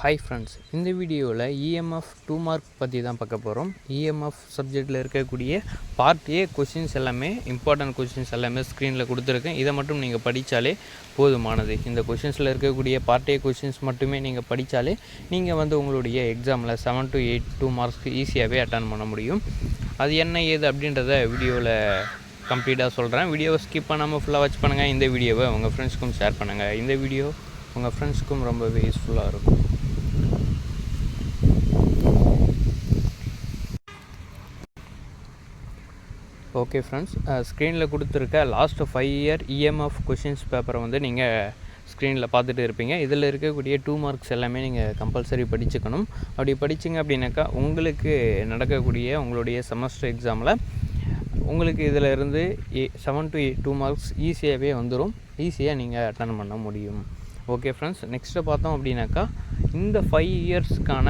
Hi friends, இந்த வீடியோவில் EMF 2 mark பற்றி தான் பார்க்க போகிறோம். இஎம்எஃப் சப்ஜெக்டில் இருக்கக்கூடிய பார்ட் ஏ கொஷின்ஸ் எல்லாமே இம்பார்ட்டன்ட் கொஷின்ஸ் எல்லாமே ஸ்க்ரீனில் கொடுத்துருக்கேன். இதை மட்டும் நீங்கள் படித்தாலே போதுமானது. இந்த கொஷின்ஸில் இருக்கக்கூடிய பார்ட் ஏ கொஷின்ஸ் மட்டுமே நீங்கள் படித்தாலே நீங்கள் உங்களுடைய எக்ஸாமில் 7 to 8 2 மார்க்ஸ்க்கு ஈஸியாகவே அட்டன் பண்ண முடியும். அது என்ன ஏது அப்படின்றத வீடியோவில் கம்ப்ளீட்டாக சொல்கிறேன். வீடியோவை ஸ்கிப் பண்ணாமல் ஃபுல்லாக வாட்ச் பண்ணுங்கள். இந்த வீடியோவை உங்கள் ஃப்ரெண்ட்ஸ்க்கும் ஷேர் பண்ணுங்கள். இந்த வீடியோ உங்கள் ஃப்ரெண்ட்ஸ்க்கும் ரொம்பவே யூஸ்ஃபுல்லாக இருக்கும். ஓகே ஃப்ரெண்ட்ஸ், ஸ்க்ரீனில் கொடுத்துருக்க லாஸ்ட் 5 இயர் இஎம்எஃப் கொஷின்ஸ் பேப்பரை நீங்கள் ஸ்க்ரீனில் பார்த்துட்டு இருப்பீங்க. இதில் இருக்கக்கூடிய 2 மார்க்ஸ் எல்லாமே நீங்கள் கம்பல்சரி படிச்சுக்கணும். அப்படி படிச்சிங்க அப்படின்னாக்கா உங்களுக்கு நடக்கக்கூடிய உங்களுடைய செமஸ்டர் எக்ஸாமில் உங்களுக்கு இதில் இருந்து 7 to 8 2 மார்க்ஸ் ஈஸியாகவே வந்துடும். ஈஸியாக நீங்கள் அட்டன் பண்ண முடியும். ஓகே ஃப்ரெண்ட்ஸ், நெக்ஸ்ட்டு பார்த்தோம் அப்படின்னாக்கா இந்த 5 இயர்ஸ்க்கான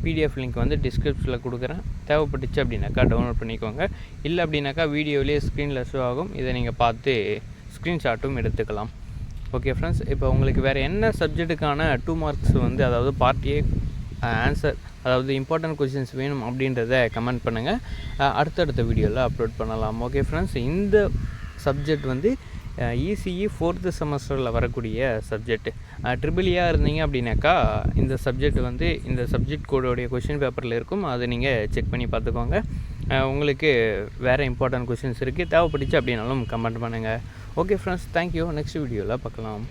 பிடிஎஃப் லிங்க் டிஸ்கிரிப்ஷனில் கொடுக்குறேன். தேவைப்பட்டுச்சு அப்படின்னாக்கா டவுன்லோட் பண்ணிக்கோங்க. இல்லை அப்படின்னாக்கா வீடியோலேயே ஸ்க்ரீனில் ஷோ ஆகும். இதை நீங்கள் பார்த்து ஸ்க்ரீன்ஷாட்டும் எடுத்துக்கலாம். ஓகே ஃப்ரெண்ட்ஸ், இப்போ உங்களுக்கு வேறு என்ன சப்ஜெக்ட்டுக்கான 2 மார்க்ஸ் அதாவது பார்ட் ஏ ஆன்சர் அதாவது இம்பார்ட்டன்ட் கொஷின்ஸ் வேணும் அப்படின்றத கமெண்ட் பண்ணுங்கள். அடுத்தடுத்த வீடியோவில் அப்லோட் பண்ணலாம். ஓகே ஃப்ரெண்ட்ஸ், இந்த சப்ஜெக்ட் இசிஇ 4th செமஸ்டரில் வரக்கூடிய சப்ஜெக்ட். ட்ரிபிளியாக இருந்தீங்க அப்படின்னாக்கா இந்த சப்ஜெக்ட் இந்த சப்ஜெக்ட் கோடோடைய கொஷின் பேப்பரில் இருக்கும். அதை நீங்கள் செக் பண்ணி பார்த்துக்கோங்க. உங்களுக்கு வேறு இம்பார்ட்டன்ட் கொஷின்ஸ் இருக்குது. தேவைப்பட்டுச்சு அப்படின்னாலும் கமெண்ட் பண்ணுங்கள். Okay friends, thank you. நெக்ஸ்ட் வீடியோவில் பார்க்கலாம்.